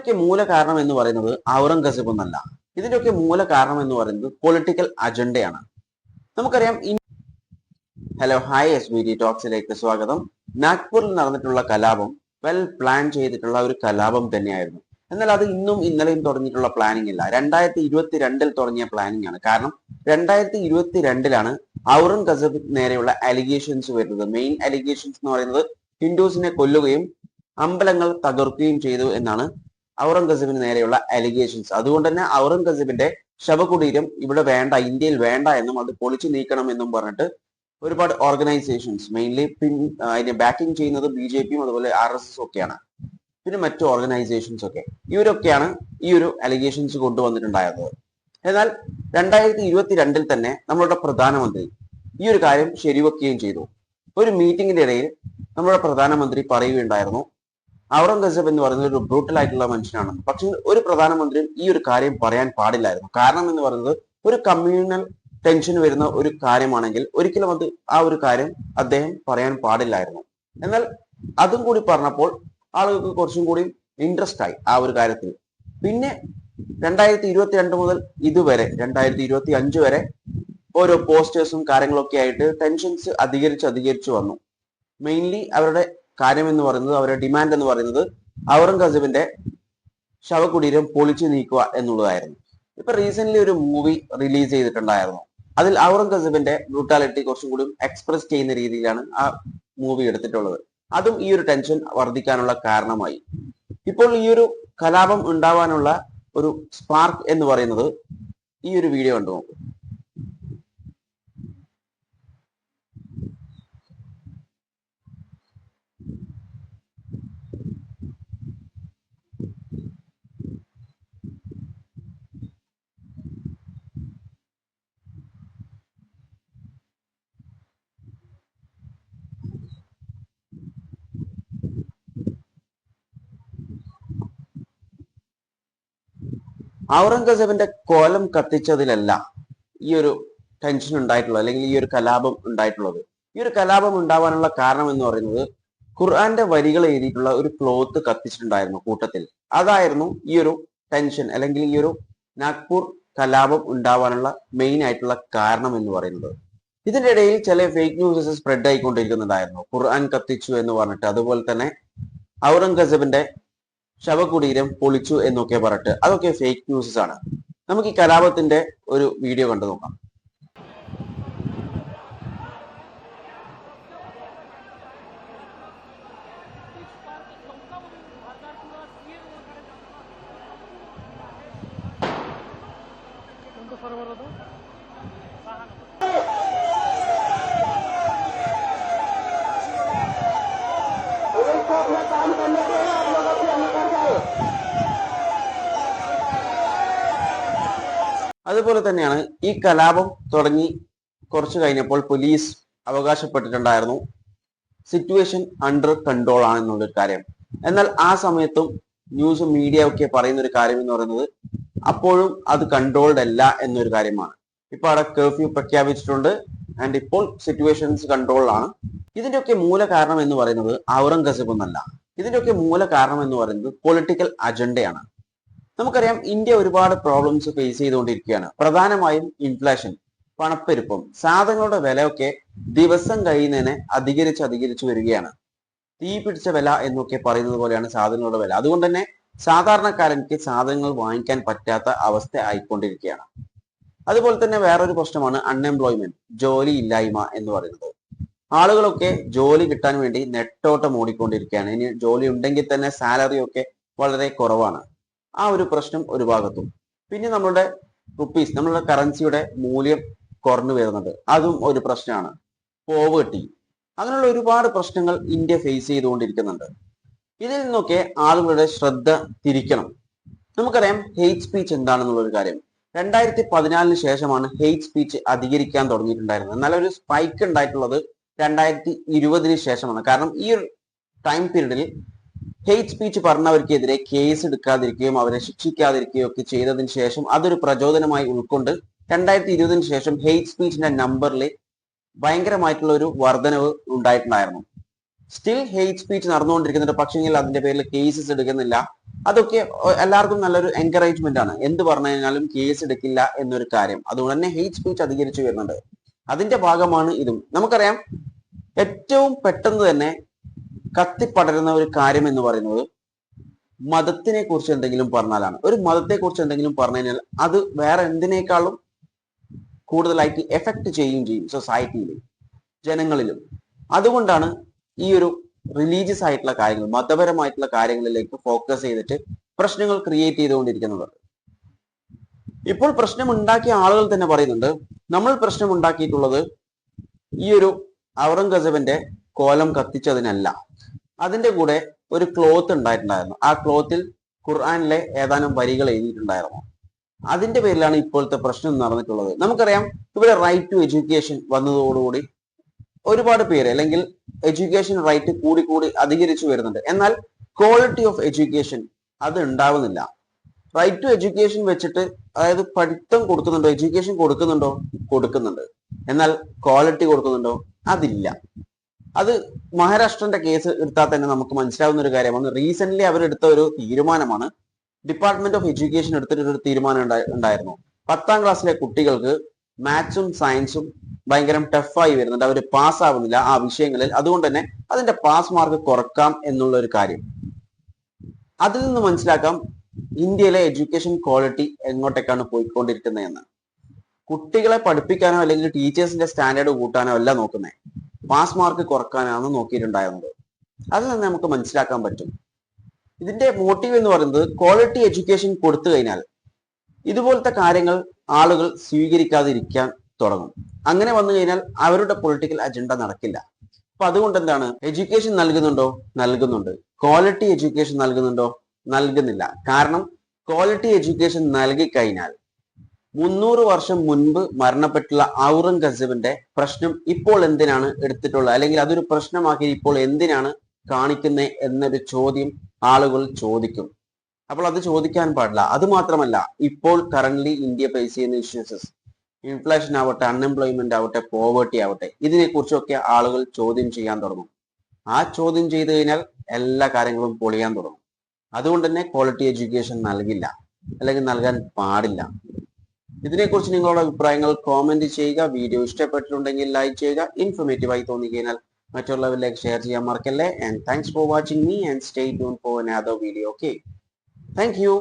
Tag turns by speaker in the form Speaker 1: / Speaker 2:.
Speaker 1: ഇതിന്റെയൊക്കെ മൂല കാരണം എന്ന് പറയുന്നത് ഔറംഗസേബ് എന്നല്ല. ഇതിന്റെയൊക്കെ മൂല കാരണം എന്ന് പറയുന്നത് പൊളിറ്റിക്കൽ അജണ്ടയാണ്. നമുക്കറിയാം. ഹലോ, ഹായ്, SBT ടോക്സിലേക്ക് സ്വാഗതം. നാഗ്പൂരിൽ നടന്നിട്ടുള്ള കലാപം വെൽ പ്ലാൻ ചെയ്തിട്ടുള്ള ഒരു കലാപം തന്നെയായിരുന്നു. എന്നാൽ അത് ഇന്നും ഇന്നലെയും തുടങ്ങിയിട്ടുള്ള പ്ലാനിംഗ് അല്ല. 2022 തുടങ്ങിയ പ്ലാനിംഗ് ആണ്. കാരണം 2022 ഔറംഗസേബ് നേരെയുള്ള അലിഗേഷൻസ് വരുന്നത്. മെയിൻ അലിഗേഷൻസ് എന്ന് പറയുന്നത് ഹിന്ദുസിനെ കൊല്ലുകയും അമ്പലങ്ങൾ തകർക്കുകയും ചെയ്തു എന്നാണ് ഔറംഗസേബിന് നേരെയുള്ള അലിഗേഷൻസ്. അതുകൊണ്ട് തന്നെ ഔറംഗസേബിന്റെ ശവകുടീരം ഇവിടെ വേണ്ട, ഇന്ത്യയിൽ വേണ്ട എന്നും അത് പൊളിച്ചു നീക്കണം എന്നും പറഞ്ഞിട്ട് ഒരുപാട് ഓർഗനൈസേഷൻസ്, മെയിൻലി അതിനെ ബാക്കിംഗ് ചെയ്യുന്നത് BJPയും അതുപോലെ RSS ഒക്കെയാണ്, പിന്നെ മറ്റു ഓർഗനൈസേഷൻസ് ഒക്കെ. ഇവരൊക്കെയാണ് ഈ ഒരു അലിഗേഷൻസ് കൊണ്ടുവന്നിട്ടുണ്ടായിരുന്നത്. എന്നാൽ 2022 തന്നെ നമ്മളുടെ പ്രധാനമന്ത്രി ഈ ഒരു കാര്യം ശരിവെക്കുകയും ചെയ്തു. ഒരു മീറ്റിംഗിന്റെ ഇടയിൽ നമ്മുടെ പ്രധാനമന്ത്രി പറയുകയുണ്ടായിരുന്നു ഔറംഗസേബ് എന്ന് പറയുന്നത് ഒരു ബ്രൂട്ടൽ ആയിട്ടുള്ള മനുഷ്യനാണെന്ന്. പക്ഷെ ഒരു പ്രധാനമന്ത്രിയും ഈ ഒരു കാര്യം പറയാൻ പാടില്ലായിരുന്നു. കാരണം എന്ന് പറയുന്നത് ഒരു കമ്മ്യൂണൽ ടെൻഷൻ വരുന്ന ഒരു കാര്യമാണെങ്കിൽ ഒരിക്കലും ആ ഒരു കാര്യം അദ്ദേഹം പറയാൻ പാടില്ലായിരുന്നു. എന്നാൽ അതും കൂടി പറഞ്ഞപ്പോൾ ആളുകൾക്ക് കുറച്ചും കൂടി ഇൻട്രസ്റ്റ് ആയി ആ ഒരു കാര്യത്തിൽ. പിന്നെ 2022 മുതൽ ഇതുവരെ 2025 വരെ ഓരോ പോസ്റ്റേഴ്സും കാര്യങ്ങളൊക്കെ ആയിട്ട് ടെൻഷൻസ് അധികരിച്ചു വന്നു. മെയിൻലി അവരുടെ കാര്യം എന്ന് പറയുന്നത്, അവരുടെ ഡിമാൻഡ് എന്ന് പറയുന്നത് ഔറംഗസേബിന്റെ ശവകുടീരം പൊളിച്ചു നീക്കുക എന്നുള്ളതായിരുന്നു. ഇപ്പൊ റീസെന്റ് ഒരു മൂവി റിലീസ് ചെയ്തിട്ടുണ്ടായിരുന്നു. അതിൽ ഔറംഗസേബിന്റെ ബ്രൂട്ടാലിറ്റി കുറച്ചും കൂടി എക്സ്പ്രസ് ചെയ്യുന്ന രീതിയിലാണ് ആ മൂവി എടുത്തിട്ടുള്ളത്. അതും ഈ ഒരു ടെൻഷൻ വർദ്ധിക്കാനുള്ള കാരണമായി. ഇപ്പോൾ ഈ ഒരു കലാപം ഉണ്ടാവാനുള്ള ഒരു സ്പാർക്ക് എന്ന് പറയുന്നത് ഈ ഒരു വീഡിയോ കണ്ടു നോക്കും. ഔറംഗസേബിന്റെ കോലം കത്തിച്ചതിലല്ല ഈ ഒരു ടെൻഷൻ ഉണ്ടായിട്ടുള്ളത്, അല്ലെങ്കിൽ ഈ ഒരു കലാപം ഉണ്ടായിട്ടുള്ളത്. ഈ ഒരു കലാപം ഉണ്ടാവാനുള്ള കാരണം എന്ന് പറയുന്നത് ഖുർആന്റെ വരികൾ എഴുതിയിട്ടുള്ള ഒരു ക്ലോത്ത് കത്തിച്ചിട്ടുണ്ടായിരുന്നു കൂട്ടത്തിൽ. അതായിരുന്നു ഈ ഒരു ടെൻഷൻ, അല്ലെങ്കിൽ ഈ ഒരു നാഗ്പൂർ കലാപം ഉണ്ടാവാനുള്ള മെയിൻ ആയിട്ടുള്ള കാരണം എന്ന് പറയുന്നത്. ഇതിന്റെ ഇടയിൽ ചില ഫേക്ക് ന്യൂസസ് സ്പ്രെഡ് ആയിക്കൊണ്ടിരിക്കുന്നുണ്ടായിരുന്നു. ഖുർആൻ കത്തിച്ചു എന്ന് പറഞ്ഞിട്ട്, അതുപോലെ തന്നെ ഔറംഗസേബിന്റെ ശവകുടീരം പൊളിച്ചു എന്നൊക്കെ പറഞ്ഞിട്ട്. അതൊക്കെ ഫേക്ക് ന്യൂസസ് ആണ്. നമുക്ക് ഈ കലാപത്തിന്റെ ഒരു വീഡിയോ കണ്ടു നോക്കാം. അതുപോലെ തന്നെയാണ് ഈ കലാപം തുടങ്ങി കുറച്ചു കഴിഞ്ഞപ്പോൾ പോലീസ് അവകാശപ്പെട്ടിട്ടുണ്ടായിരുന്നു സിറ്റുവേഷൻ അണ്ടർ കൺട്രോൾ ആണെന്നുള്ളൊരു കാര്യം. എന്നാൽ ആ സമയത്തും ന്യൂസ് മീഡിയ ഒക്കെ പറയുന്ന ഒരു കാര്യം എന്ന് പറയുന്നത് അപ്പോഴും അത് കൺട്രോൾഡ് അല്ല എന്നൊരു കാര്യമാണ്. ഇപ്പൊ അവിടെ കർഫ്യൂ പ്രഖ്യാപിച്ചിട്ടുണ്ട് ആൻഡ് ഇപ്പോൾ സിറ്റുവേഷൻസ് കൺട്രോളിലാണ്. ഇതിന്റെയൊക്കെ മൂല കാരണം എന്ന് പറയുന്നത് ഔറംഗസേബ് എന്നല്ല. ഇതിന്റെയൊക്കെ മൂല കാരണം എന്ന് പറയുന്നത് പൊളിറ്റിക്കൽ അജണ്ടയാണ്. നമുക്കറിയാം, ഇന്ത്യ ഒരുപാട് പ്രോബ്ലംസ് ഫേസ് ചെയ്തുകൊണ്ടിരിക്കുകയാണ്. പ്രധാനമായും ഇൻഫ്ലേഷൻ, പണപ്പെരുപ്പം, സാധനങ്ങളുടെ വിലയൊക്കെ ദിവസം കഴിയുന്നതിനെ അധികരിച്ചു വരികയാണ്. തീ പിടിച്ച വില എന്നൊക്കെ പറയുന്നത് പോലെയാണ് സാധനങ്ങളുടെ വില. അതുകൊണ്ട് തന്നെ സാധാരണക്കാരൻക്ക് സാധനങ്ങൾ വാങ്ങിക്കാൻ പറ്റാത്ത അവസ്ഥ ആയിക്കൊണ്ടിരിക്കുകയാണ്. അതുപോലെ തന്നെ വേറൊരു പ്രശ്നമാണ് അൺഎംപ്ലോയ്മെന്റ്, ജോലി ഇല്ലായ്മ എന്ന് പറയുന്നത്. ആളുകളൊക്കെ ജോലി കിട്ടാൻ വേണ്ടി നെട്ടോട്ടം ഓടിക്കൊണ്ടിരിക്കുകയാണ്. ഇനി ജോലി ഉണ്ടെങ്കിൽ തന്നെ സാലറി ഒക്കെ വളരെ കുറവാണ്. ആ ഒരു പ്രശ്നം ഒരു ഭാഗത്തും. പിന്നെ നമ്മളുടെ റുപ്പീസ്, നമ്മളുടെ കറൻസിയുടെ മൂല്യം കുറഞ്ഞു വരുന്നത്, അതും ഒരു പ്രശ്നമാണ്. പോവേർട്ടി, അങ്ങനെയുള്ള ഒരുപാട് പ്രശ്നങ്ങൾ ഇന്ത്യ ഫേസ് ചെയ്തുകൊണ്ടിരിക്കുന്നുണ്ട്. ഇതിൽ നിന്നൊക്കെ ആളുകളുടെ ശ്രദ്ധ തിരിക്കണം. നമുക്കറിയാം ഹെയ്റ്റ് സ്പീച്ച് എന്താണെന്നുള്ളൊരു കാര്യം. 2014 ശേഷമാണ് ഹെയ്റ്റ് സ്പീച്ച് അധികരിക്കാൻ തുടങ്ങിയിട്ടുണ്ടായിരുന്നത്. എന്നാൽ ഒരു സ്പൈക്ക് ഉണ്ടായിട്ടുള്ളത് 2020 ശേഷമാണ്. കാരണം ഈ ഒരു ടൈം പീരീഡിൽ ഹെയ്റ്റ് സ്പീച്ച് പറഞ്ഞവർക്കെതിരെ കേസ് എടുക്കാതിരിക്കുകയും അവരെ ശിക്ഷിക്കാതിരിക്കുകയും ഒക്കെ ചെയ്തതിന് ശേഷം അതൊരു പ്രചോദനമായി ഉൾക്കൊണ്ട് 2020 ശേഷം ഹെയ്റ്റ് സ്പീച്ചിന്റെ നമ്പറിൽ ഭയങ്കരമായിട്ടുള്ള ഒരു വർധനവ് ഉണ്ടായിട്ടുണ്ടായിരുന്നു. സ്റ്റിൽ ഹെയ്റ്റ് സ്പീച്ച് നടന്നുകൊണ്ടിരിക്കുന്നുണ്ട്, പക്ഷെങ്കിൽ അതിന്റെ പേരിൽ കേസസ് എടുക്കുന്നില്ല. അതൊക്കെ എല്ലാവർക്കും നല്ലൊരു എൻകറേജ്മെന്റ് ആണ്. എന്ത് പറഞ്ഞു കഴിഞ്ഞാലും കേസ് എടുക്കില്ല എന്നൊരു കാര്യം. അതുകൊണ്ട് തന്നെ ഹെയ്റ്റ് സ്പീച്ച് അധികരിച്ചു വരുന്നുണ്ട്. അതിന്റെ ഭാഗമാണ് ഇതും. നമുക്കറിയാം ഏറ്റവും പെട്ടെന്ന് തന്നെ കത്തിപ്പടരുന്ന ഒരു കാര്യം എന്ന് പറയുന്നത് മതത്തിനെ കുറിച്ച് എന്തെങ്കിലും പറഞ്ഞാലാണ്. ഒരു മതത്തെ കുറിച്ച് എന്തെങ്കിലും പറഞ്ഞു കഴിഞ്ഞാൽ അത് വേറെ എന്തിനേക്കാളും കൂടുതലായിട്ട് എഫക്ട് ചെയ്യുകയും ചെയ്യും സൊസൈറ്റിയിലും ജനങ്ങളിലും. അതുകൊണ്ടാണ് ഈ ഒരു റിലീജിയസ് ആയിട്ടുള്ള കാര്യങ്ങൾ, മതപരമായിട്ടുള്ള കാര്യങ്ങളിലേക്ക് ഫോക്കസ് ചെയ്തിട്ട് പ്രശ്നങ്ങൾ ക്രിയേറ്റ് ചെയ്തുകൊണ്ടിരിക്കുന്നത്. ഇപ്പോൾ പ്രശ്നം ഉണ്ടാക്കിയ ആളുകൾ തന്നെ പറയുന്നുണ്ട്, നമ്മൾ പ്രശ്നം ഉണ്ടാക്കിയിട്ടുള്ളത് ഈ ഒരു ഔറംഗസേബിന്റെ കോലം കത്തിച്ചതിനല്ല, അതിന്റെ കൂടെ ഒരു ക്ലോത്ത് ഉണ്ടായിട്ടുണ്ടായിരുന്നു. ആ ക്ലോത്തിൽ ഖുർആനിലെ ഏതാനും വരികൾ എഴുതിയിട്ടുണ്ടായിരുന്നു. അതിന്റെ പേരിലാണ് ഇപ്പോഴത്തെ പ്രശ്നം നടന്നിട്ടുള്ളത്. നമുക്കറിയാം ഇവിടെ റൈറ്റ് ടു എഡ്യൂക്കേഷൻ വന്നതോടുകൂടി ഒരുപാട് പേര്, അല്ലെങ്കിൽ എഡ്യൂക്കേഷൻ റൈറ്റ് കൂടി കൂടി അധികരിച്ചു വരുന്നുണ്ട്. എന്നാൽ ക്വാളിറ്റി ഓഫ് എഡ്യൂക്കേഷൻ അത് ഉണ്ടാവുന്നില്ല. റൈറ്റ് ടു എഡ്യൂക്കേഷൻ വെച്ചിട്ട്, അതായത് പഠിത്തം കൊടുക്കുന്നുണ്ടോ, എഡ്യൂക്കേഷൻ കൊടുക്കുന്നുണ്ടോ? കൊടുക്കുന്നുണ്ട്. എന്നാൽ ക്വാളിറ്റി കൊടുക്കുന്നുണ്ടോ? അതില്ല. അത് മഹാരാഷ്ട്രന്റെ കേസ് എടുത്താൽ തന്നെ നമുക്ക് മനസ്സിലാവുന്ന ഒരു കാര്യമാണ്. റീസെന്റ് അവരെടുത്ത ഒരു തീരുമാനമാണ്. ഡിപ്പാർട്ട്മെന്റ് ഓഫ് എഡ്യൂക്കേഷൻ എടുത്തിട്ടൊരു തീരുമാനം ഉണ്ടായിരുന്നു. 10ാം ക്ലാസ്സിലെ കുട്ടികൾക്ക് മാത്സും സയൻസും ഭയങ്കര ടഫായി വരുന്നുണ്ട്, അവർ പാസ്സാവുന്നില്ല ആ വിഷയങ്ങളിൽ. അതുകൊണ്ട് തന്നെ അതിന്റെ പാസ് മാർക്ക് കുറക്കാം എന്നുള്ള ഒരു കാര്യം. അതിൽ നിന്ന് മനസ്സിലാക്കാം ഇന്ത്യയിലെ എഡ്യൂക്കേഷൻ ക്വാളിറ്റി എങ്ങോട്ടേക്കാണ് പോയിക്കൊണ്ടിരിക്കുന്നതെന്ന്. കുട്ടികളെ പഠിപ്പിക്കാനോ അല്ലെങ്കിൽ ടീച്ചേഴ്സിന്റെ സ്റ്റാൻഡേർഡ് കൂട്ടാനോ അല്ല നോക്കുന്നത്, പാസ് മാർക്ക് കുറക്കാനാണ് നോക്കിയിട്ടുണ്ടായിരുന്നത്. അതിൽ നിന്ന് നമുക്ക് മനസ്സിലാക്കാൻ പറ്റും. ഇതിന്റെ മോട്ടീവ് എന്ന് പറയുന്നത് ക്വാളിറ്റി എഡ്യൂക്കേഷൻ കൊടുത്തു കഴിഞ്ഞാൽ ഇതുപോലത്തെ കാര്യങ്ങൾ ആളുകൾ സ്വീകരിക്കാതിരിക്കാൻ തുടങ്ങും. അങ്ങനെ വന്നു കഴിഞ്ഞാൽ അവരുടെ പൊളിറ്റിക്കൽ അജണ്ട നടക്കില്ല. അപ്പൊ അതുകൊണ്ട് എന്താണ്, എഡ്യൂക്കേഷൻ നൽകുന്നുണ്ടോ? നൽകുന്നുണ്ട്. ക്വാളിറ്റി എഡ്യൂക്കേഷൻ നൽകുന്നുണ്ടോ? നൽകുന്നില്ല. കാരണം ക്വാളിറ്റി എഡ്യൂക്കേഷൻ നൽകി കഴിഞ്ഞാൽ 300 വർഷം മുൻപ് മരണപ്പെട്ടുള്ള ഔറംഗസേബിന്റെ പ്രശ്നം ഇപ്പോൾ എന്തിനാണ് എടുത്തിട്ടുള്ളത്, അല്ലെങ്കിൽ അതൊരു പ്രശ്നമാക്കി ഇപ്പോൾ എന്തിനാണ് കാണിക്കുന്നത് എന്നൊരു ചോദ്യം ആളുകൾ ചോദിക്കും. അപ്പോൾ അത് ചോദിക്കാൻ പാടില്ല. അത് മാത്രമല്ല, ഇപ്പോൾ കറന്റ് ഇന്ത്യ ഫേസ് ചെയ്യുന്ന ഇഷ്യൂസ്, ഇൻഫ്ലേഷൻ ആവട്ടെ, അൺഎംപ്ലോയ്മെന്റ് ആവട്ടെ, പോവേർട്ടി ആവട്ടെ, ഇതിനെക്കുറിച്ചൊക്കെ ആളുകൾ ചോദ്യം ചെയ്യാൻ തുടങ്ങും. ആ ചോദ്യം ചെയ്തു കഴിഞ്ഞാൽ എല്ലാ കാര്യങ്ങളും പൊളിയാൻ തുടങ്ങും. അതുകൊണ്ട് തന്നെ ക്വാളിറ്റി എഡ്യൂക്കേഷൻ നൽകില്ല, അല്ലെങ്കിൽ നൽകാൻ പാടില്ല. ഇതിനെക്കുറിച്ച് നിങ്ങളുടെ അഭിപ്രായങ്ങൾ കോമെന്റ് ചെയ്യുക. വീഡിയോ ഇഷ്ടപ്പെട്ടിട്ടുണ്ടെങ്കിൽ ലൈക്ക് ചെയ്യുക. ഇൻഫോർമേറ്റീവ് ആയി തോന്നിക്കഴിഞ്ഞാൽ മറ്റുള്ളവരിലേക്ക് ഷെയർ ചെയ്യാൻ മറക്കല്ലേ. And thanks for watching me and stay tune for another video. Okay, thank you.